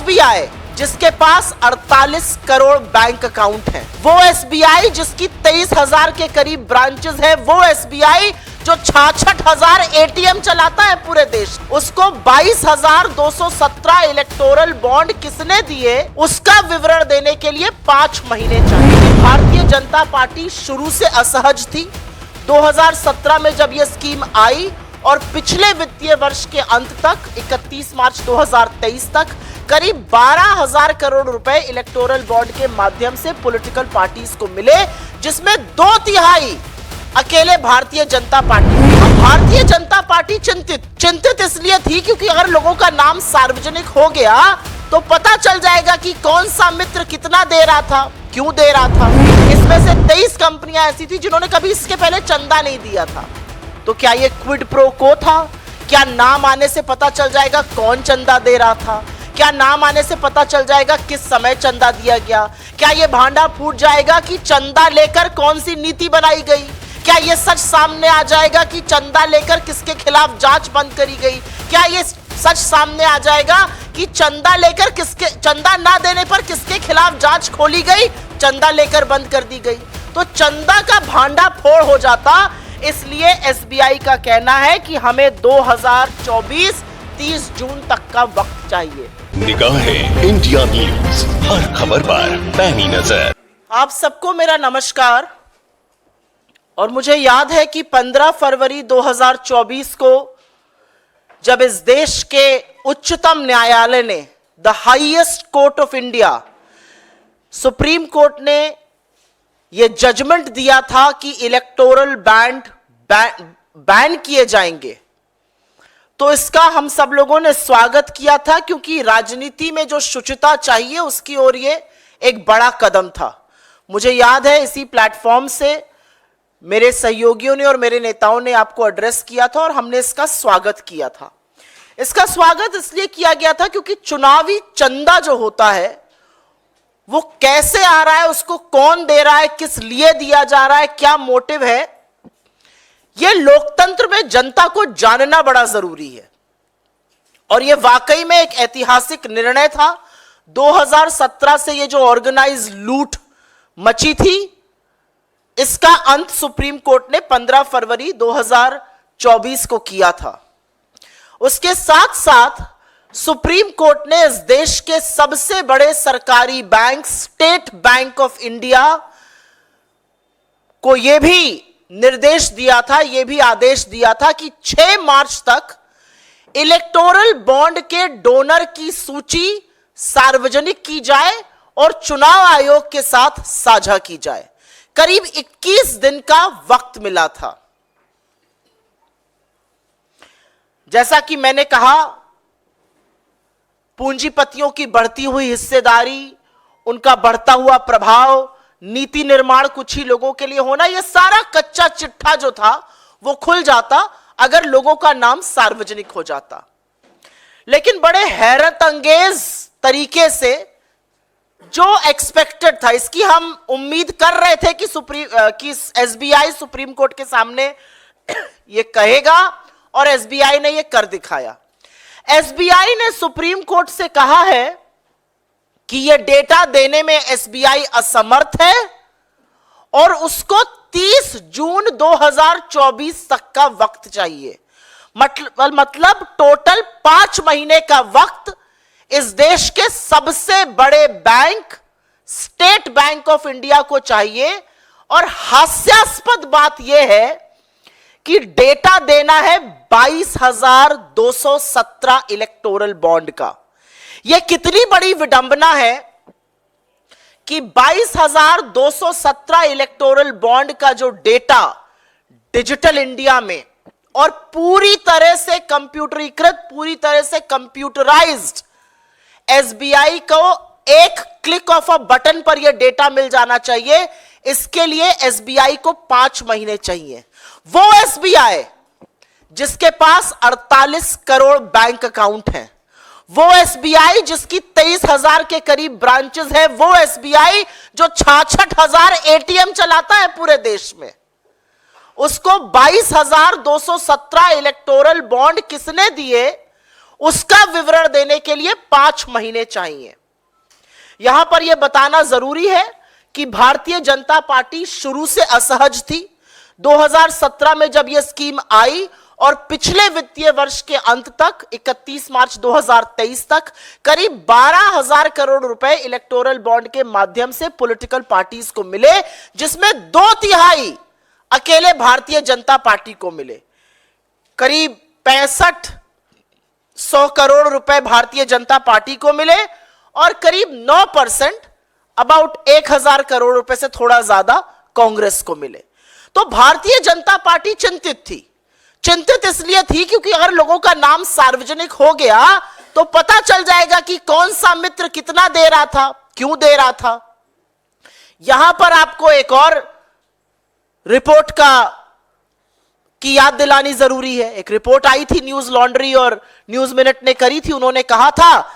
SBI जिसके पास 48 crore bank account हैं, वो एसबीआई जिसकी 23,000 के करीब ब्रांचेस है, वो एसबीआई जो 66,000 एटीएम चलाता है पूरे देश, उसको 22,217 इलेक्टोरल बॉन्ड किसने दिए, उसका विवरण देने के लिए 5 महीने चाहिए। भारतीय जनता पार्टी शुरू से असहज थी। 2017 में जब यह स्कीम आई और पिछले वित्तीय वर्ष के अंत तक 31 मार्च 2023 तक करीब 12,000 करोड़ रुपए इलेक्टोरल बॉन्ड के माध्यम से पॉलिटिकल पार्टीज को मिले, जिसमें 2/3 अकेले भारतीय जनता पार्टी। भारतीय जनता पार्टी चिंतित इसलिए थी क्योंकि अगर लोगों का नाम सार्वजनिक हो गया तो पता चल जाएगा कि कौन सा मित्र कितना दे रहा था, क्यों दे रहा था। इसमें से 23 कंपनियां ऐसी थी जिन्होंने कभी इसके पहले चंदा नहीं दिया था। तो क्या ये क्विड प्रो को था? क्या नाम आने से पता चल जाएगा कौन चंदा दे रहा था? क्या नाम आने से पता चल जाएगा किस समय चंदा दिया गया? क्या ये भांडा फूट जाएगा कि चंदा लेकर कौन सी नीति बनाई गई? क्या ये सच सामने आ जाएगा कि चंदा लेकर किसके खिलाफ जांच बंद करी गई? क्या ये सच सामने आ जाएगा कि चंदा लेकर चंदा ना देने पर किसके खिलाफ जांच खोली गई, चंदा लेकर बंद कर दी गई? तो चंदा का भांडा फोड़ हो जाता। इसलिए एसबीआई का कहना है कि हमें 2024 30 जून तक का वक्त चाहिए। निगाहें इंडिया न्यूज, हर खबर पर पैनी नजर। आप सबको मेरा नमस्कार। और मुझे याद है कि 15 फरवरी 2024 को जब इस देश के उच्चतम न्यायालय ने, the highest court of India, supreme court ने यह जजमेंट दिया था कि इलेक्टोरल बैन किए जाएंगे, तो इसका हम सब लोगों ने स्वागत किया था, क्योंकि राजनीति में जो शुचिता चाहिए उसकी ओर ये एक बड़ा कदम था। मुझे याद है इसी प्लेटफॉर्म से मेरे सहयोगियों ने और मेरे नेताओं ने आपको एड्रेस किया था और हमने इसका स्वागत किया था। इसका स्वागत इसलिए किया गया था क्योंकि चुनावी चंदा जो होता है वो कैसे आ रहा है, उसको कौन दे रहा है, किस लिए दिया जा रहा है, क्या मोटिव है, यह लोकतंत्र में जनता को जानना बड़ा जरूरी है। और यह वाकई में एक ऐतिहासिक निर्णय था। 2017 से यह जो ऑर्गेनाइज लूट मची थी, इसका अंत सुप्रीम कोर्ट ने 15 फरवरी 2024 को किया था। उसके साथ साथ सुप्रीम कोर्ट ने इस देश के सबसे बड़े सरकारी bank, state bank of India को यह भी निर्देश दिया था, यह भी आदेश दिया था कि 6 मार्च तक इलेक्टोरल बॉन्ड के डोनर की सूची सार्वजनिक की जाए और चुनाव आयोग के साथ साझा की जाए। करीब 21 दिन का वक्त मिला था। जैसा कि मैंने कहा, पूंजीपतियों की बढ़ती हुई हिस्सेदारी, उनका बढ़ता हुआ प्रभाव, नीति निर्माण कुछ ही लोगों के लिए होना, यह सारा कच्चा चिट्ठा जो था वो खुल जाता अगर लोगों का नाम सार्वजनिक हो जाता। लेकिन बड़े हैरत अंगेज तरीके से जो एक्सपेक्टेड था, इसकी हम उम्मीद कर रहे थे कि एसबीआई सुप्रीम कोर्ट के सामने ये कहेगा, और एसबीआई ने ये कर दिखाया। एसबीआई ने सुप्रीम कोर्ट से कहा है कि यह डेटा देने में एसबीआई असमर्थ है और उसको 30 जून 2024 तक का वक्त चाहिए। मतलब टोटल 5 महीने का वक्त इस देश के सबसे बड़े bank, state bank of India को चाहिए। और हास्यास्पद बात यह है कि डेटा देना है 22,217 इलेक्टोरल बॉन्ड का। यह कितनी बड़ी विडंबना है कि 22,217 इलेक्टोरल बॉन्ड का जो डेटा डिजिटल इंडिया में और पूरी तरह से कंप्यूटरीकृत, पूरी तरह से कंप्यूटराइज्ड, एसबीआई को एक क्लिक ऑफ अ बटन पर यह डेटा मिल जाना चाहिए। इसके लिए एसबीआई को 5 महीने चाहिए। वो एसबीआई जिसके पास 48 करोड़ बैंक अकाउंट हैं, वो एसबीआई जिसकी 23,000 के करीब ब्रांचेस है, वो एसबीआई जो 66,000 एटीएम चलाता है पूरे देश में, उसको 22,217 इलेक्टोरल बॉन्ड किसने दिए, उसका विवरण देने के लिए 5 महीने चाहिए। यहां पर यह बताना जरूरी है कि भारतीय जनता पार्टी शुरू से असहज थी। 2017 में जब यह स्कीम आई और पिछले वित्तीय वर्ष के अंत तक 31 मार्च 2023 तक करीब 12,000 करोड़ रुपए इलेक्टोरल बॉन्ड के माध्यम से पॉलिटिकल पार्टीज को मिले, जिसमें 2/3 अकेले भारतीय जनता पार्टी को मिले। करीब 6500 करोड़ रुपए भारतीय जनता पार्टी को मिले और करीब 9% अबाउट 1,000 करोड़ रुपए से थोड़ा ज्यादा कांग्रेस को मिले। तो भारतीय जनता पार्टी चिंतित थी। चिंतित इसलिए थी क्योंकि अगर लोगों का नाम सार्वजनिक हो गया तो पता चल जाएगा कि कौन सा मित्र कितना दे रहा था, क्यों दे रहा था। यहां पर आपको एक और रिपोर्ट की याद दिलानी जरूरी है। एक रिपोर्ट आई थी, न्यूज लॉन्ड्री और न्यूज मिनट ने करी थी। उन्होंने कहा था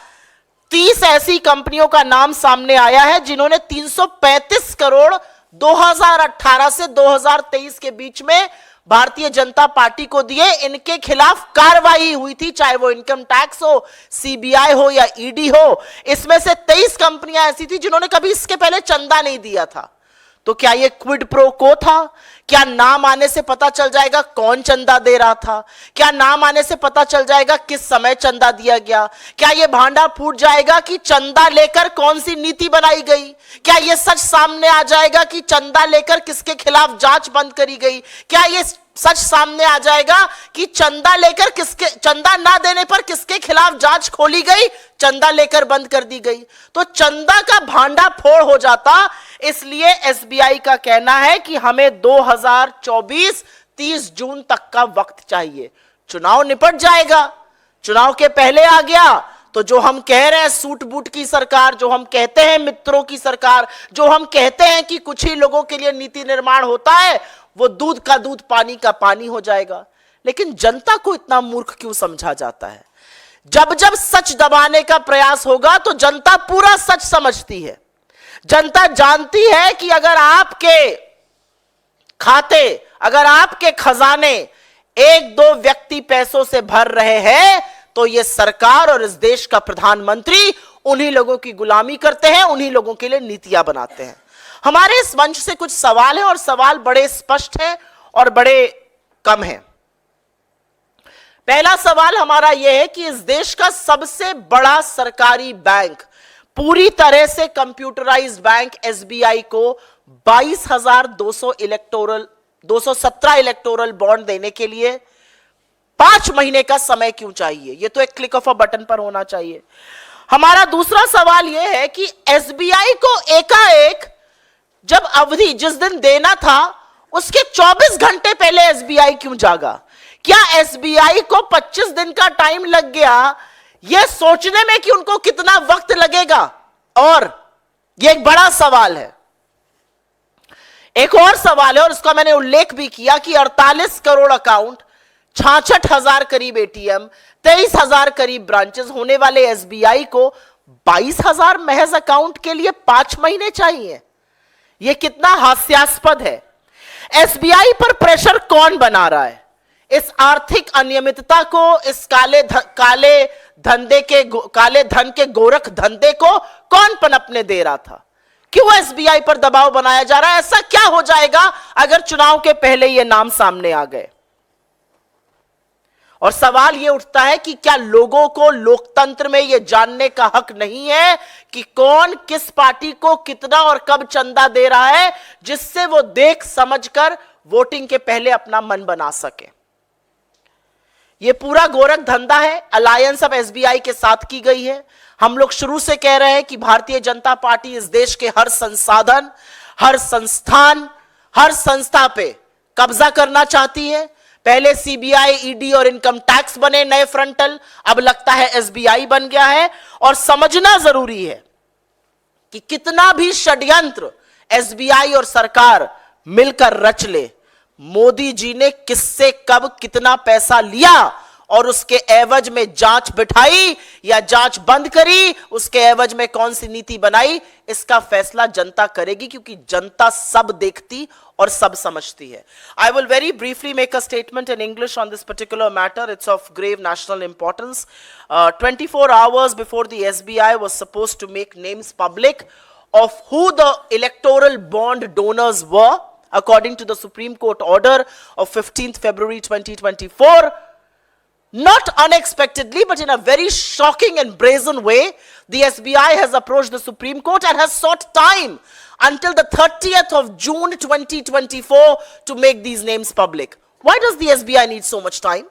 30 ऐसी कंपनियों का नाम सामने आया है जिन्होंने 335 करोड़ 2018 से 2023 के बीच में भारतीय जनता पार्टी को दिए। इनके खिलाफ कार्रवाई हुई थी, चाहे वो इनकम टैक्स हो, सीबीआई हो या ईडी हो। इसमें से 23 कंपनियां ऐसी थी जिन्होंने कभी इसके पहले चंदा नहीं दिया था। तो क्या ये क्विड प्रो को था? क्या नाम आने से पता चल जाएगा कौन चंदा दे रहा था? क्या नाम आने से पता चल जाएगा किस समय चंदा दिया गया? क्या यह भांडा फूट जाएगा कि चंदा लेकर कौन सी नीति बनाई गई? क्या यह सच सामने आ जाएगा कि चंदा लेकर किसके खिलाफ जांच बंद करी गई? क्या यह सच सामने आ जाएगा कि चंदा लेकर चंदा ना देने पर किसके खिलाफ जांच खोली गई, चंदा लेकर बंद कर दी गई? तो चंदा का भांडा फोड़ हो जाता। इसलिए एसबीआई का कहना है कि हमें 2024 30 जून तक का वक्त चाहिए। चुनाव निपट जाएगा, चुनाव के पहले आ गया तो जो हम कह रहे हैं सूट बूट की सरकार, जो हम कहते हैं मित्रों की सरकार, जो हम कहते हैं कि कुछ ही लोगों के लिए नीति निर्माण होता है, वो दूध का दूध पानी का पानी हो जाएगा। लेकिन जनता को इतना मूर्ख क्यों समझा जाता है? जब जब सच दबाने का प्रयास होगा तो जनता पूरा सच समझती है। जनता जानती है कि अगर आपके खाते, अगर आपके खजाने 1-2 व्यक्ति पैसों से भर रहे हैं तो यह सरकार और इस देश का प्रधानमंत्री उन्हीं लोगों की गुलामी करते हैं, उन्हीं लोगों के लिए नीतियां बनाते हैं। हमारे इस मंच से कुछ सवाल हैं और सवाल बड़े स्पष्ट हैं और बड़े कम हैं। पहला सवाल हमारा यह है कि इस देश का सबसे बड़ा सरकारी बैंक, पूरी तरह से कंप्यूटराइज्ड बैंक एसबीआई को 22,217 इलेक्टोरल बॉन्ड देने के लिए 5 महीने का समय क्यों चाहिए? यह तो एक क्लिक ऑफ अ बटन पर होना चाहिए। हमारा दूसरा सवाल यह है कि एसबीआई को एकाएक जब अवधि जिस दिन देना था उसके 24 घंटे पहले एसबीआई क्यों जागा? क्या एसबीआई को 25 दिन का टाइम लग गया यह सोचने में कि उनको कितना वक्त लगेगा? और यह एक बड़ा सवाल है। एक और सवाल है और उसका मैंने उल्लेख भी किया कि 48 करोड़ अकाउंट, 66,000 करीब एटीएम, 23,000 करीब ब्रांचेस होने वाले एसबीआई को 22,000 महज अकाउंट के लिए 5 महीने चाहिए। यह कितना हास्यास्पद है। एसबीआई पर प्रेशर कौन बना रहा है? इस आर्थिक अनियमितता को, इस काले धन के गोरख धंधे को कौन पनपने दे रहा था? क्यों एसबीआई पर दबाव बनाया जा रहा है? ऐसा क्या हो जाएगा अगर चुनाव के पहले ये नाम सामने आ गए? और सवाल यह उठता है कि क्या लोगों को लोकतंत्र में यह जानने का हक नहीं है कि कौन किस पार्टी को कितना और कब चंदा दे रहा है, जिससे वो देख समझकर वोटिंग के पहले अपना मन बना सके? यह पूरा गोरख धंधा है, अलायंस अब एसबीआई के साथ की गई है। हम लोग शुरू से कह रहे हैं कि भारतीय जनता पार्टी इस देश के हर संसाधन, हर संस्थान, हर संस्था पे कब्जा करना चाहती है। पहले सीबीआई, ईडी और इनकम टैक्स बने नए फ्रंटल, अब लगता है एसबीआई बन गया है। और समझना जरूरी है कि कितना भी षड्यंत्र एसबीआई और सरकार मिलकर रच ले, मोदी जी ने किससे कब कितना पैसा लिया और उसके एवज में जांच बिठाई या जांच बंद करी, उसके एवज में कौन सी नीति बनाई, इसका फैसला जनता करेगी, क्योंकि जनता सब देखती और सब समझती है. I will very briefly make a statement in English on this particular matter. It's of grave national importance. 24 hours before the SBI was supposed to make names public of who the electoral bond donors were, according to the Supreme Court order of 15th February 2024, not unexpectedly, but in a very shocking and brazen way, the SBI has approached the Supreme Court and has sought time until the 30th of June 2024 to make these names public. Why does the SBI need so much time?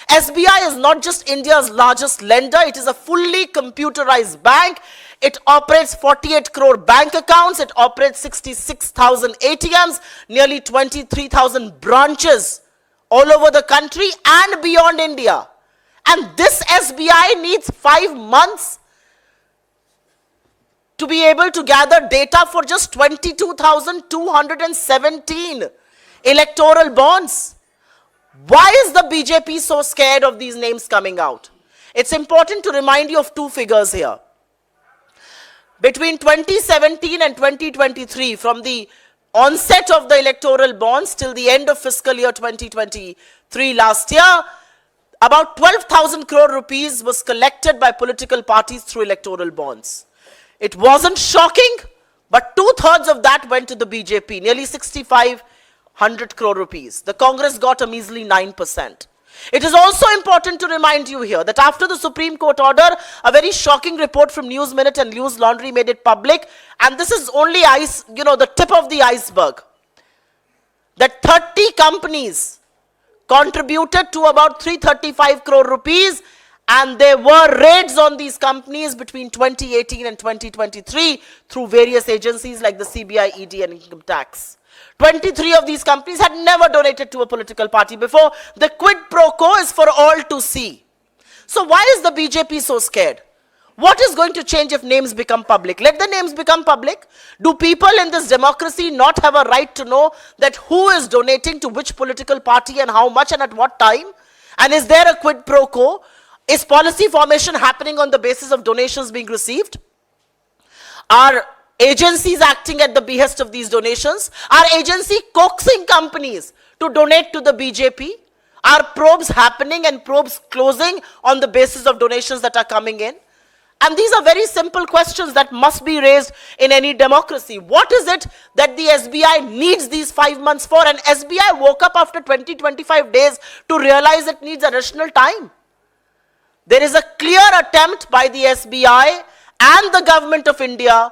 SBI is not just India's largest lender, it is a fully computerized bank. It operates 48 crore bank accounts, it operates 66,000 ATMs, nearly 23,000 branches all over the country and beyond India. And this SBI needs 5 months to be able to gather data for just 22,217 electoral bonds. Why is the BJP so scared of these names coming out? It's important to remind you of two figures here. Between 2017 and 2023, from the onset of the electoral bonds till the end of fiscal year 2023 last year, about 12,000 crore rupees was collected by political parties through electoral bonds. It wasn't shocking, but 2/3 of that went to the BJP, nearly 6,500 crore rupees. The Congress got a measly 9%. It is also important to remind you here that after the Supreme Court order, a very shocking report from News Minute and News Laundry made it public, and this is only the tip of the iceberg, that 30 companies contributed to about 335 crore rupees, and there were raids on these companies between 2018 and 2023 through various agencies like the CBI, ED and Income Tax. 23 of these companies had never donated to a political party before. The quid pro quo is for all to see. So why is the BJP so scared? What is going to change if names become public? Let the names become public. Do people in this democracy not have a right to know that who is donating to which political party and how much and at what time? And is there a quid pro quo? Is policy formation happening on the basis of donations being received? Are agencies acting at the behest of these donations? Are agency coaxing companies to donate to the BJP? Are probes happening and probes closing on the basis of donations that are coming in? And these are very simple questions that must be raised in any democracy. What is it that the SBI needs these 5 months for? And SBI woke up after 20-25 days to realize it needs additional time. There is a clear attempt by the SBI and the government of India,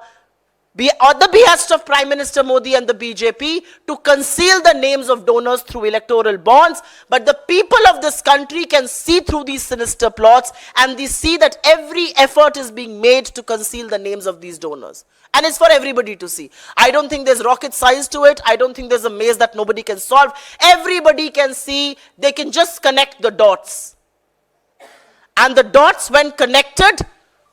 at the behest of Prime Minister Modi and the BJP, to conceal the names of donors through electoral bonds. But the people of this country can see through these sinister plots, and they see that every effort is being made to conceal the names of these donors. And it's for everybody to see. I don't think there's rocket science to it. I don't think there's a maze that nobody can solve. Everybody can see. They can just connect the dots. And the dots, when connected,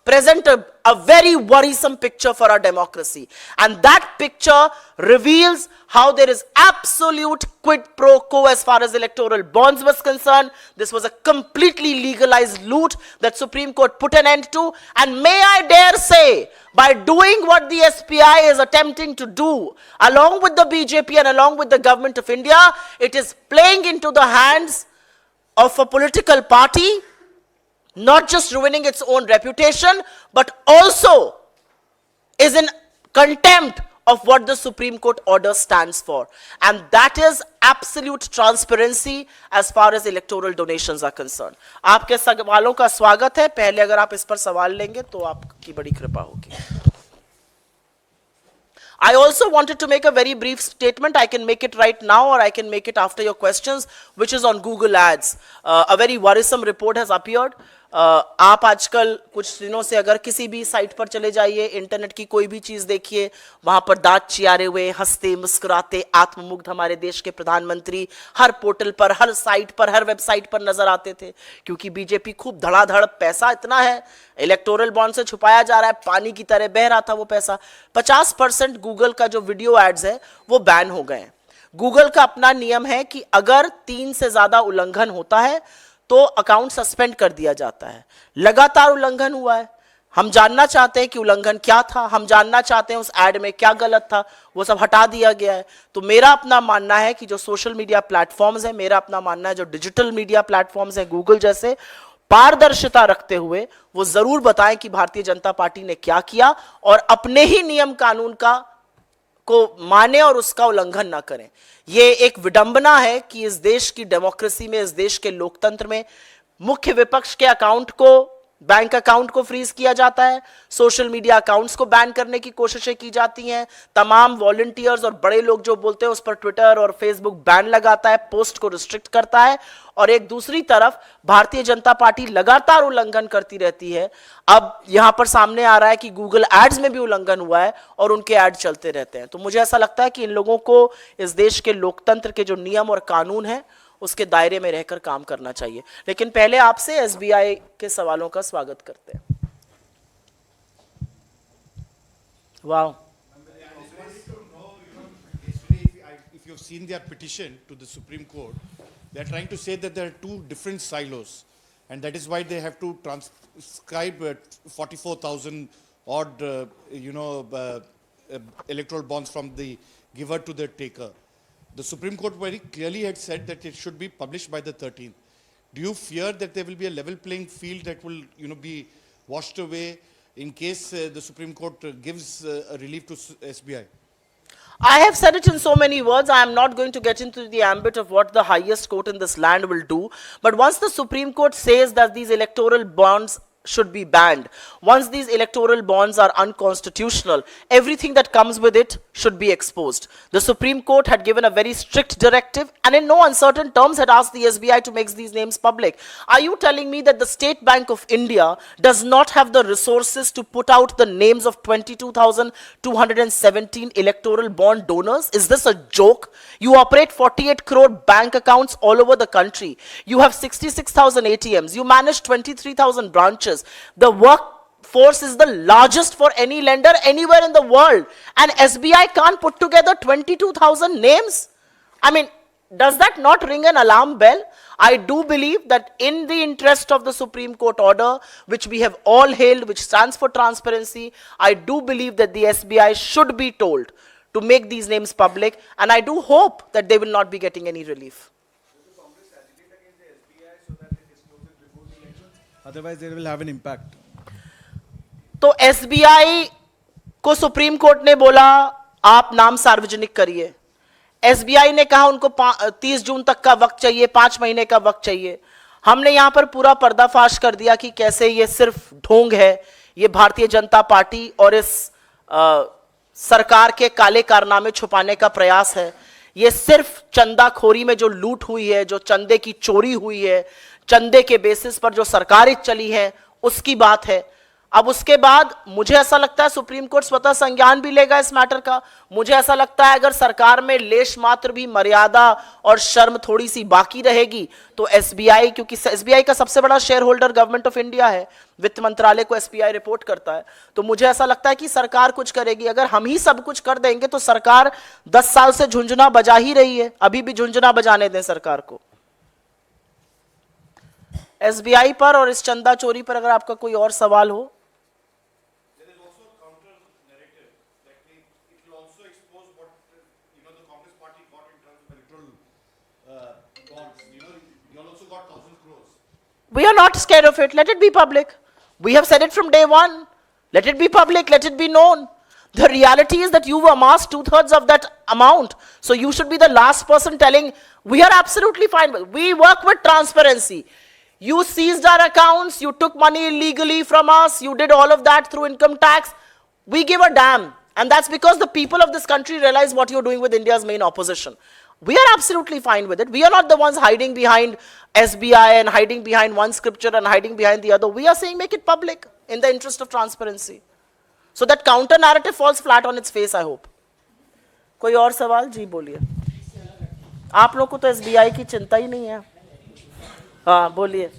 present a very worrisome picture for our democracy. And that picture reveals how there is absolute quid pro quo as far as electoral bonds was concerned. This was a completely legalized loot that Supreme Court put an end to. And may I dare say, by doing what the SBI is attempting to do, along with the BJP and along with the government of India, it is playing into the hands of a political party, not just ruining its own reputation, but also is in contempt of what the Supreme Court order stands for. And that is absolute transparency as far as electoral donations are concerned. आपके सवालों का स्वागत है. पहले अगर आप इस पर सवाल लेंगे तो आपकी बड़ी कृपा होगी. I also wanted to make a very brief statement. I can make it right now or I can make it after your questions, which is on Google Ads. A very worrisome report has appeared. आप आजकल कुछ दिनों से अगर किसी भी site पर चले जाइए, इंटरनेट की कोई भी चीज देखिए, वहां पर दांत चियारे हुए, हंसते मुस्कुराते, आत्ममुग्ध हमारे देश के प्रधानमंत्री हर पोर्टल पर, हर साइट पर, हर वेबसाइट पर नजर आते थे. क्योंकि बीजेपी खूब धड़ाधड़, पैसा इतना है, इलेक्टोरल बॉन्ड से छुपाया जा रहा है, पानी की तरह बह रहा था वो पैसा. 50% गूगल का जो वीडियो एड्स है वो बैन हो गए. गूगल का अपना नियम है कि अगर 3 से ज्यादा उल्लंघन होता है तो अकाउंट सस्पेंड कर दिया जाता है। लगातार उल्लंघन हुआ है। हम जानना चाहते हैं कि उल्लंघन क्या था, हम जानना चाहते हैं उस एड में क्या गलत था, वो सब हटा दिया गया है। तो मेरा अपना मानना है कि जो सोशल मीडिया प्लेटफॉर्म्स हैं, मेरा अपना मानना है जो डिजिटल मीडिया प्लेटफॉर्म्स हैं गूगल जैसे, पारदर्शिता रखते हुए वो जरूर बताएं कि भारतीय जनता पार्टी ने क्या किया और अपने ही नियम कानून को माने और उसका उल्लंघन ना करें। ये एक विडंबना है कि इस देश की डेमोक्रेसी में, इस देश के लोकतंत्र में मुख्य विपक्ष के अकाउंट को, बैंक अकाउंट को फ्रीज किया जाता है, सोशल मीडिया अकाउंट्स को बैन करने की कोशिशें की जाती हैं, तमाम वॉलंटियर्स और बड़े लोग जो बोलते हैं उस पर ट्विटर और फेसबुक बैन लगाता है, पोस्ट को रिस्ट्रिक्ट करता है, और एक दूसरी तरफ भारतीय जनता पार्टी लगातार उल्लंघन करती रहती है। अब यहां पर सामने आ रहा है कि गूगल एड्स में भी उल्लंघन हुआ है और उनके एड चलते रहते हैं। तो मुझे ऐसा लगता है कि इन लोगों को इस देश के लोकतंत्र के जो नियम और कानून है उसके दायरे में रहकर काम करना चाहिए। लेकिन पहले आपसे एसबीआई के सवालों का स्वागत करते हैं। वाह, if you've seen their petition to the Supreme Court, they are trying to say that there are two different silos, and that is why they have to transcribe 44,000 odd, electoral bonds from the giver to the taker. The Supreme Court very clearly had said that it should be published by the 13th. Do you fear that there will be a level playing field that will, be washed away in case the Supreme Court gives a relief to SBI? I have said it in so many words. I am not going to get into the ambit of what the highest court in this land will do. But once the Supreme Court says that these electoral bonds should be banned, once these electoral bonds are unconstitutional, everything that comes with it should be exposed. The Supreme Court had given a very strict directive and in no uncertain terms had asked the SBI to make these names public. Are you telling me that the State Bank of India does not have the resources to put out the names of 22,217 electoral bond donors? Is this a joke? You operate 48 crore bank accounts all over the country. You have 66,000 ATMs. You manage 23,000 branches. The workforce is the largest for any lender anywhere in the world. And SBI can't put together 22,000 names? I mean, does that not ring an alarm bell? I do believe that in the interest of the Supreme Court order, which we have all hailed, which stands for transparency, I do believe that the SBI should be told to make these names public, and I do hope that they will not be getting any relief. Otherwise, they will have an impact. तो SBI को supreme court ने बोला आप नाम सार्वजनिक करिए। SBI ने कहा उनको 30 जून तक का वक्त चाहिए, 5 महीने का वक्त चाहिए। हमने यहां पर पूरा पर्दाफाश कर दिया कि कैसे ये सिर्फ ढोंग है, ये भारतीय जनता पार्टी और इस सरकार के काले कारनामे छुपाने का प्रयास है। ये सिर्फ चंदाखोरी में जो लूट हुई है, जो चंदे की चोरी हुई है, चंदे के बेसिस पर जो सरकारें चली हैं, उसकी बात है। अब उसके बाद मुझे ऐसा लगता है सुप्रीम कोर्ट स्वतः संज्ञान भी लेगा इस मैटर का। मुझे ऐसा लगता है अगर सरकार में लेश मात्र भी मर्यादा और शर्म थोड़ी सी बाकी रहेगी तो एसबीआई, क्योंकि एसबीआई का सबसे बड़ा share holder government of India है, वित्त मंत्रालय को एसबीआई रिपोर्ट करता है, तो मुझे ऐसा लगता है कि सरकार कुछ करेगी। अगर हम ही सब कुछ कर देंगे तो सरकार 10 साल से झुंझुना बजा ही रही है, अभी भी झुंझुना बजाने दें सरकार को। एसबीआई पर और इस चंदा चोरी पर अगर आपका कोई और सवाल हो। We are not scared of it. Let it be public. We have said it from day one. Let it be public. Let it be known. The reality is that you've amassed 2/3 of that amount. So you should be the last person telling, we are absolutely fine with it. We work with transparency. You seized our accounts. You took money illegally from us. You did all of that through income tax. We give a damn. And that's because the people of this country realize what you're doing with India's main opposition. We are absolutely fine with it. We are not the ones hiding behind SBI and hiding behind one scripture and hiding behind the other. We are saying make it public in the interest of transparency. So that counter narrative falls flat on its face, I hope. कोई और सवाल? जी बोलिए। आप लोग को तो SBI की चिंता ही नहीं है। हाँ बोलिए।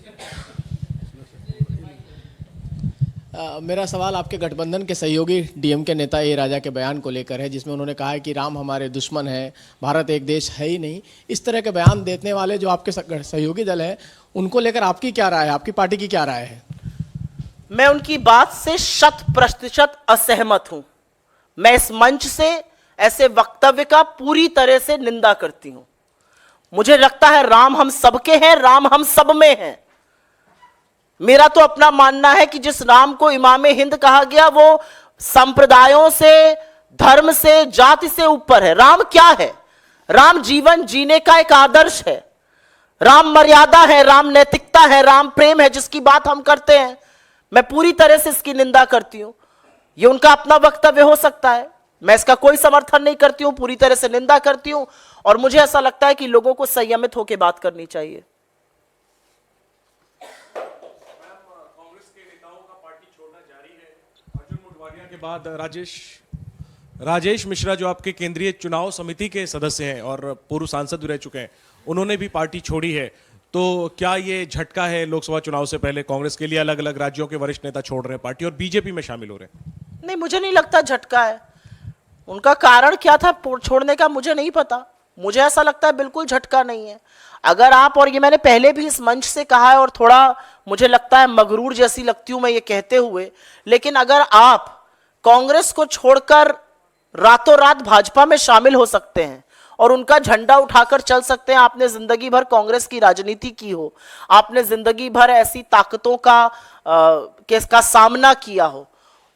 मेरा सवाल आपके गठबंधन के सहयोगी डीएम के नेता ए राजा के बयान को लेकर है, जिसमें उन्होंने कहा है कि राम हमारे दुश्मन है, भारत एक देश है ही नहीं। इस तरह के बयान देने वाले जो आपके सहयोगी दल हैं, उनको लेकर आपकी क्या राय है, आपकी पार्टी की क्या राय है? मैं उनकी बात से 100% असहमत हूं। मैं इस मंच से ऐसे वक्तव्य का पूरी तरह से निंदा करती हूं। मुझे लगता है राम हम सबके हैं, राम हम सब में हैं। मेरा तो अपना मानना है कि जिस राम को इमामे हिंद कहा गया वो संप्रदायों से, धर्म से, जाति से ऊपर है। राम क्या है? राम जीवन जीने का एक आदर्श है, राम मर्यादा है, राम नैतिकता है, राम प्रेम है, जिसकी बात हम करते हैं। मैं पूरी तरह से इसकी निंदा करती हूं। यह उनका अपना वक्तव्य हो सकता है, मैं इसका कोई समर्थन नहीं करती हूं, पूरी तरह से निंदा करती हूं। और मुझे ऐसा लगता है कि लोगों को संयमित होकर बात करनी चाहिए। कांग्रेस के नेताओं का पार्टी छोड़ना जारी है। अर्जुन मोढवाडिया के बाद राजेश मिश्रा जो आपके केंद्रीय चुनाव समिति के सदस्य हैं और पूर्व सांसद भी रह चुके हैं, उन्होंने भी पार्टी छोड़ी है। तो क्या ये झटका है लोकसभा चुनाव से पहले कांग्रेस के लिए? अलग अलग राज्यों के वरिष्ठ नेता छोड़ रहे हैं पार्टी और बीजेपी में शामिल हो रहे हैं। नहीं, मुझे नहीं लगता झटका है। उनका कारण क्या था छोड़ने का मुझे नहीं पता। मुझे ऐसा लगता है बिल्कुल झटका नहीं है। अगर आप, और ये मैंने पहले भी इस मंच से कहा है और थोड़ा मुझे लगता है मगरूर जैसी लगती हूं मैं ये कहते हुए, लेकिन अगर आप कांग्रेस को छोड़कर रातों रात भाजपा में शामिल हो सकते हैं और उनका झंडा उठाकर चल सकते हैं, आपने जिंदगी भर कांग्रेस की राजनीति की हो, आपने जिंदगी भर ऐसी ताकतों का सामना किया हो,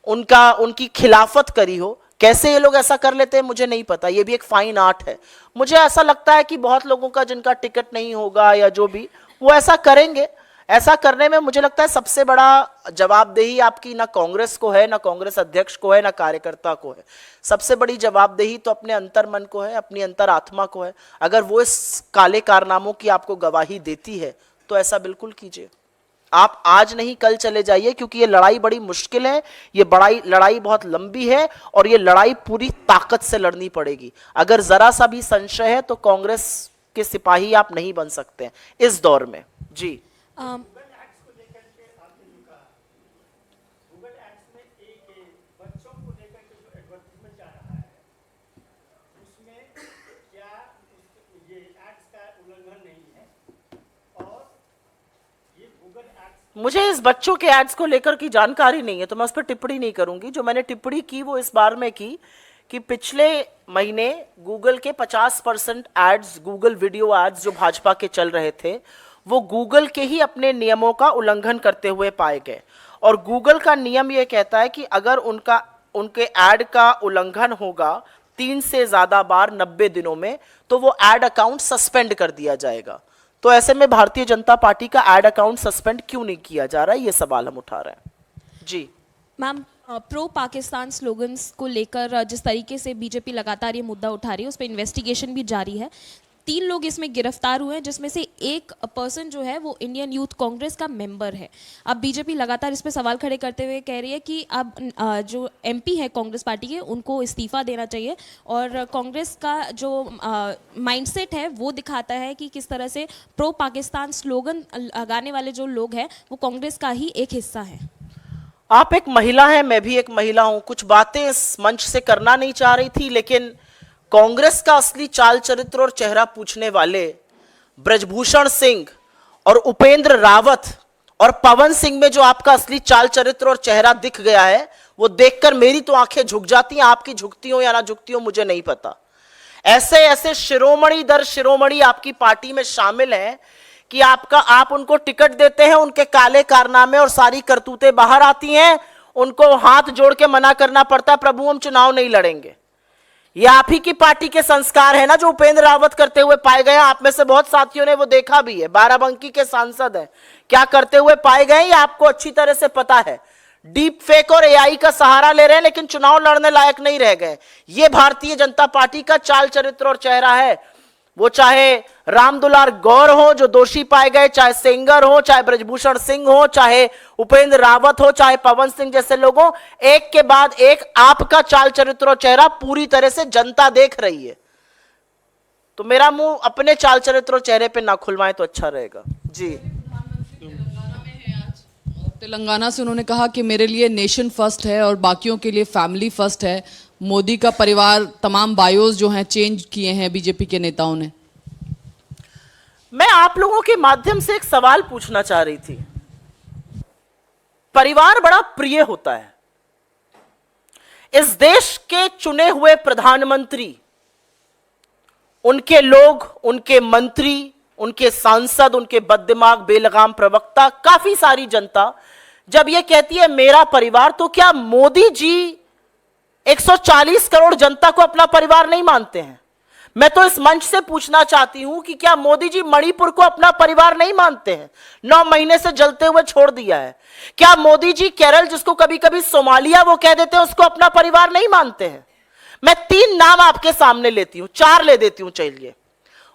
उनकी खिलाफत करी हो, कैसे ये लोग ऐसा कर लेते हैं मुझे नहीं पता। ये भी एक फाइन आर्ट है। मुझे ऐसा लगता है कि बहुत लोगों का जिनका टिकट नहीं होगा या जो भी, वो ऐसा करेंगे। ऐसा करने में मुझे लगता है सबसे बड़ा जवाबदेही आपकी ना कांग्रेस को है, ना कांग्रेस अध्यक्ष को है, ना कार्यकर्ता को है। सबसे बड़ी जवाबदेही तो अपने अंतर मन को है, अपनी अंतर आत्मा को है। अगर वो इस काले कारनामों की आपको गवाही देती है तो ऐसा बिल्कुल कीजिए। आप आज नहीं कल चले जाइए, क्योंकि ये लड़ाई बड़ी मुश्किल है, ये लड़ाई बहुत लंबी है और ये लड़ाई पूरी ताकत से लड़नी पड़ेगी। अगर जरा सा भी संशय है तो कांग्रेस के सिपाही आप नहीं बन सकते हैं इस दौर में। जी मुझे इस बच्चों के एड्स को लेकर की जानकारी नहीं है, तो मैं उस पर टिप्पणी नहीं करूंगी। जो मैंने टिप्पणी की वो इस बार में की कि पिछले महीने गूगल के 50% एड्स, गूगल वीडियो एड्स जो भाजपा के चल रहे थे, वो गूगल के ही अपने नियमों का उल्लंघन करते हुए पाए गए। और गूगल का नियम ये कहता है कि अगर उनके एड का उल्लंघन होगा 3 से ज्यादा बार 90 दिनों में, तो वो एड अकाउंट सस्पेंड कर दिया जाएगा। तो ऐसे में भारतीय जनता पार्टी का एड अकाउंट सस्पेंड क्यों नहीं किया जा रहा है, ये सवाल हम उठा रहे हैं। जी मैम, प्रो पाकिस्तान स्लोगन्स को लेकर जिस तरीके से बीजेपी लगातार ये मुद्दा उठा रही है, उस पर इन्वेस्टिगेशन भी जारी है। 3 लोग इसमें गिरफ्तार हुए हैं, जिसमें से एक पर्सन जो है वो इंडियन यूथ कांग्रेस का मेंबर है। अब बीजेपी लगातार इस पर सवाल खड़े करते हुए कह रही है कि अब जो एमपी है कांग्रेस पार्टी के, उनको इस्तीफा देना चाहिए। और कांग्रेस का जो माइंडसेट है वो दिखाता है कि किस तरह से प्रो पाकिस्तान स्लोगन लगाने वाले जो लोग हैं वो कांग्रेस का ही एक हिस्सा है। आप एक महिला हैं, मैं भी एक महिला हूं। कुछ बातें इस मंच से करना नहीं चाह रही थी, लेकिन कांग्रेस का असली चाल चरित्र और चेहरा पूछने वाले ब्रजभूषण सिंह और उपेंद्र रावत और पवन सिंह में जो आपका असली चाल चरित्र और चेहरा दिख गया है, वो देखकर मेरी तो आंखें झुक जाती हैं। आपकी झुकती हो या ना झुकती हो मुझे नहीं पता। ऐसे ऐसे शिरोमणि दर शिरोमणि आपकी पार्टी में शामिल हैं कि आप उनको टिकट देते हैं, उनके काले कारनामे और सारी करतूतें बाहर आती हैं, उनको हाथ जोड़ के मना करना पड़ता है, प्रभु हम चुनाव नहीं लड़ेंगे। ये आप ही की पार्टी के संस्कार है ना जो उपेंद्र रावत करते हुए पाए गए। आप में से बहुत साथियों ने वो देखा भी है, बाराबंकी के सांसद हैं, क्या करते हुए पाए गए ये आपको अच्छी तरह से पता है। डीप फेक और एआई का सहारा ले रहे हैं, लेकिन चुनाव लड़ने लायक नहीं रह गए। ये भारतीय जनता पार्टी का चाल चरित्र और चेहरा है। वो चाहे रामदुलार गौर हो जो दोषी पाए गए, चाहे सेंगर हो, चाहे ब्रजभूषण सिंह हो, चाहे उपेंद्र रावत हो, चाहे पवन सिंह जैसे लोगों, एक के बाद एक आपका चाल चरित्र और चेहरा पूरी तरह से जनता देख रही है। तो मेरा मुंह अपने चाल चरित्र और चेहरे पे ना खुलवाएं तो अच्छा रहेगा। जी तेलंगाना से उन्होंने कहा कि मेरे लिए नेशन फर्स्ट है और बाकियों के लिए फैमिली फर्स्ट है। मोदी का परिवार, तमाम बायोस जो हैं चेंज किए हैं बीजेपी के नेताओं ने। मैं आप लोगों के माध्यम से एक सवाल पूछना चाह रही थी। परिवार बड़ा प्रिय होता है। इस देश के चुने हुए प्रधानमंत्री, उनके लोग, उनके मंत्री, उनके सांसद, उनके बददिमाग बेलगाम प्रवक्ता, काफी सारी जनता जब यह कहती है मेरा परिवार, तो क्या मोदी जी 140 करोड़ जनता को अपना परिवार नहीं मानते हैं? मैं तो इस मंच से पूछना चाहती हूं कि क्या मोदी जी मणिपुर को अपना परिवार नहीं मानते हैं? 9 महीने से जलते हुए छोड़ दिया है। क्या मोदी जी केरल, जिसको कभी कभी सोमालिया वो कह देते हैं, उसको अपना परिवार नहीं मानते हैं? मैं 3 नाम आपके सामने लेती हूं, 4 ले देती हूं। चलिए,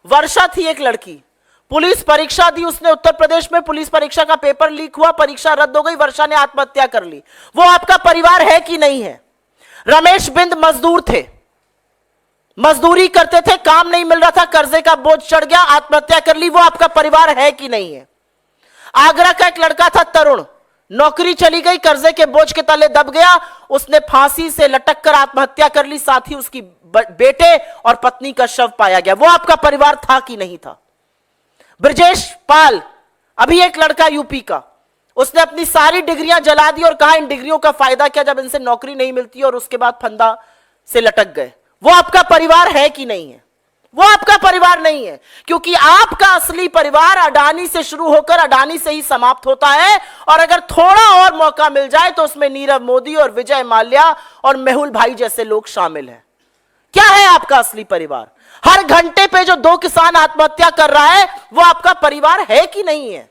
वर्षा थी एक लड़की, पुलिस परीक्षा दी उसने, उत्तर प्रदेश में पुलिस परीक्षा का पेपर लीक हुआ, परीक्षा रद्द हो गई, वर्षा ने आत्महत्या कर ली। वो आपका परिवार है कि नहीं है? रमेश बिंद मजदूर थे, मजदूरी करते थे, काम नहीं मिल रहा था, कर्जे का बोझ चढ़ गया, आत्महत्या कर ली। वो आपका परिवार है कि नहीं है? आगरा का एक लड़का था तरुण, नौकरी चली गई, कर्जे के बोझ के तले दब गया, उसने फांसी से लटक कर आत्महत्या कर ली, साथ ही उसकी बेटे और पत्नी का शव पाया गया। वो आपका परिवार था कि नहीं था? ब्रजेश पाल, अभी एक लड़का यूपी का, उसने अपनी सारी डिग्रियां जला दी और कहा इन डिग्रियों का फायदा क्या जब इनसे नौकरी नहीं मिलती, और उसके बाद फंदा से लटक गए। वो आपका परिवार है कि नहीं है? वो आपका परिवार नहीं है, क्योंकि आपका असली परिवार अडानी से शुरू होकर अडानी से ही समाप्त होता है। और अगर थोड़ा और मौका मिल जाए तो उसमें नीरव मोदी और विजय माल्या और मेहुल भाई जैसे लोग शामिल हैं। क्या है आपका असली परिवार? हर घंटे पे जो 2 किसान आत्महत्या कर रहा है, वो आपका परिवार है कि नहीं है?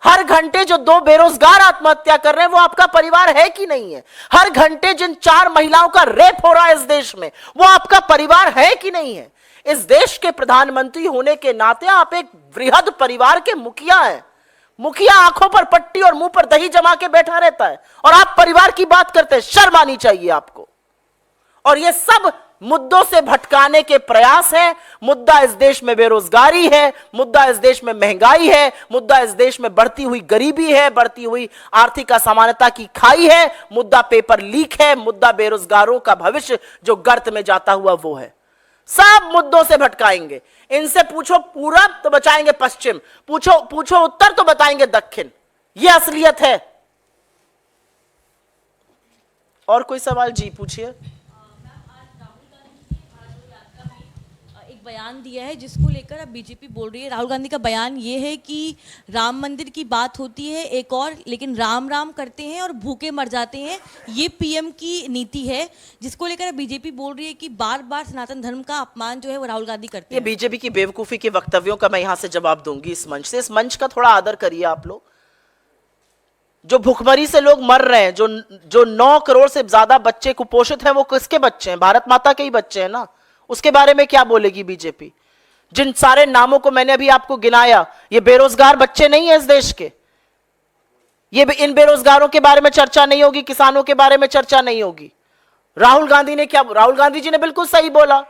हर घंटे जो 2 बेरोजगार आत्महत्या कर रहे हैं, वो आपका परिवार है कि नहीं है? हर घंटे जिन 4 महिलाओं का रेप हो रहा है इस देश में, वो आपका परिवार है कि नहीं है? इस देश के प्रधानमंत्री होने के नाते आप एक वृहद परिवार के मुखिया हैं। मुखिया आंखों पर पट्टी और मुंह पर दही जमा के बैठा रहता है, और आप परिवार की बात करते हैं। शर्म आनी चाहिए आपको। और ये सब मुद्दों से भटकाने के प्रयास है। मुद्दा इस देश में बेरोजगारी है, मुद्दा इस देश में महंगाई है, मुद्दा इस देश में बढ़ती हुई गरीबी है, बढ़ती हुई आर्थिक असमानता की खाई है, मुद्दा पेपर लीक है, मुद्दा बेरोजगारों का भविष्य जो गर्त में जाता हुआ वो है। सब मुद्दों से भटकाएंगे। इनसे पूछो पूरब तो बचाएंगे पश्चिम, पूछो उत्तर तो बताएंगे दक्षिण। ये असलियत है। और कोई सवाल? जी पूछिए। एक बयान दिया है जिसको लेकर अब बीजेपी बोल रही है, राहुल गांधी का बयान ये है कि राम मंदिर की बात होती है एक और, लेकिन राम राम करते हैं और भूखे मर जाते हैं, ये पीएम की नीति है, जिसको लेकर बीजेपी बोल रही है कि बार बार सनातन धर्म का अपमान जो है वो राहुल गांधी करते हैं। ये बीजेपी की बेवकूफी के वक्तव्यों का मैं यहां से जवाब दूंगी इस मंच से। इस मंच का थोड़ा आदर करिए आप लोग। जो भूखमरी से लोग मर रहे हैं, जो 9 करोड़ से ज्यादा बच्चे कुपोषित हैं, वो किसके बच्चे हैं? भारत माता के ही बच्चे हैं ना। उसके बारे में क्या बोलेगी बीजेपी? जिन सारे नामों को मैंने अभी आपको गिनाया, ये बेरोजगार बच्चे नहीं है इस देश के। ये इन बेरोजगारों के बारे में चर्चा नहीं होगी, किसानों के बारे में चर्चा नहीं होगी। राहुल गांधी ने क्या? राहुल गांधी जी ने बिल्कुल सही बोला,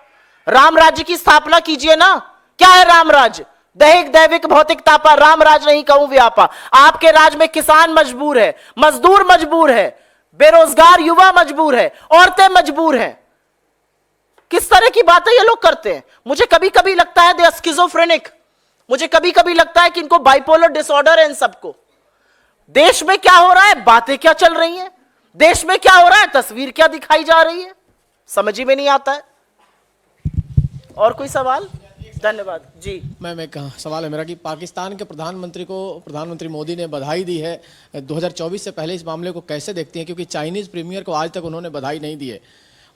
राम राज्य की स्थापना कीजिए ना। क्या है राम राज्य? दैहिक दैविक भौतिक तापा, राम राज नहीं कहूं व्यापा। आपके राज में किसान मजबूर है, मजदूर मजबूर है, बेरोजगार युवा मजबूर है, औरतें मजबूर हैं। किस तरह की बातें ये लोग करते हैं? मुझे कभी कभी लगता है दे आर स्किज़ोफ्रेनिक। मुझे कभी कभी लगता है कि इनको बाइपोलर डिसऑर्डर है इन सबको। देश में क्या हो रहा है, बातें क्या चल रही हैं, देश में क्या हो रहा है, तस्वीर क्या दिखाई जा रही है, समझ ही में नहीं आता है। और कोई सवाल? धन्यवाद जी। मैं कहा सवाल है मेरा कि पाकिस्तान के प्रधानमंत्री को प्रधानमंत्री मोदी ने बधाई दी है 2024 से पहले। इस मामले को कैसे देखती हैं? क्योंकि चाइनीज प्रीमियर को आज तक उन्होंने बधाई नहीं दी है,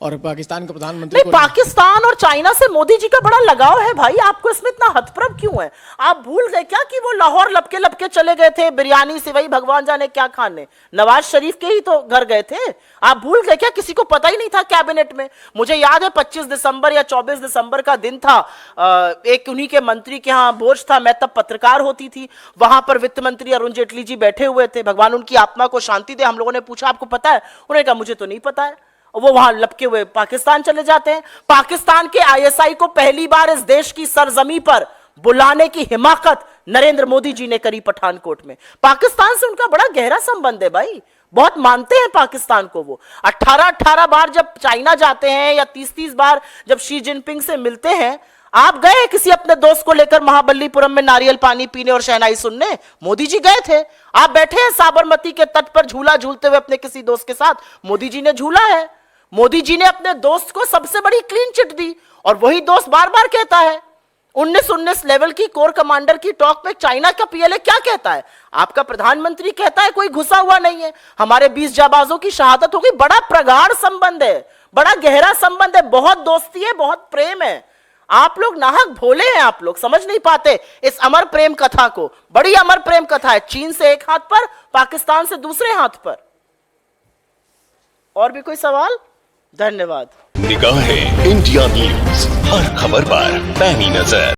और पाकिस्तान के प्रधानमंत्री को पाकिस्तान और चाइना से मोदी जी का बड़ा लगाव है भाई। आपको इसमें इतना हतप्रभ क्यों है? आप भूल गए क्या कि वो लाहौर लपके लपके चले गए थे बिरयानी सेवई भगवान जाने क्या खाने? नवाज शरीफ के ही तो घर गए थे। आप भूल गए क्या? किसी को पता ही नहीं था कैबिनेट में। मुझे याद है 25 दिसंबर या 24 दिसंबर का दिन था, एक उन्हीं के मंत्री के यहाँ भोज था, मैं तब पत्रकार होती थी। वहां पर वित्त मंत्री अरुण जेटली जी बैठे हुए थे, भगवान उनकी आत्मा को शांति दे। हम लोगों ने पूछा आपको पता है? उन्होंने कहा मुझे तो नहीं पता है। वो वहां लपके हुए पाकिस्तान चले जाते हैं। पाकिस्तान के आईएसआई को पहली बार इस देश की सरजमी पर बुलाने की हिमाकत नरेंद्र मोदी जी ने करी पठानकोट में। पाकिस्तान से उनका बड़ा गहरा संबंध है भाई, बहुत मानते हैं पाकिस्तान को। वो 18 बार जब चाइना जाते हैं या 30 बार जब शी जिनपिंग से मिलते हैं, आप गए किसी अपने दोस्त को लेकर महाबलीपुरम में नारियल पानी पीने और शहनाई सुनने? मोदी जी गए थे। आप बैठे हैं साबरमती के तट पर झूला झूलते हुए अपने किसी दोस्त के साथ, मोदी जी ने झूला है। मोदी जी ने अपने दोस्त को सबसे बड़ी क्लीन चिट दी और वही दोस्त बार बार कहता है 19-19 लेवल की कोर कमांडर की टॉक में चाइना का पीएलए क्या कहता है? आपका प्रधानमंत्री कहता है कोई घुसा हुआ नहीं है, हमारे 20 जाबाजों की शहादत हो गई। बड़ा प्रगाढ़ संबंध है, बड़ा गहरा संबंध है, बहुत दोस्ती है, बहुत प्रेम है। आप लोग नाहक भोले हैं, आप लोग समझ नहीं पाते इस अमर प्रेम कथा को। बड़ी अमर प्रेम कथा है, चीन से एक हाथ पर, पाकिस्तान से दूसरे हाथ पर। और भी कोई सवाल? धन्यवाद। निगाहें इंडिया न्यूज, हर खबर पर पैनी नजर।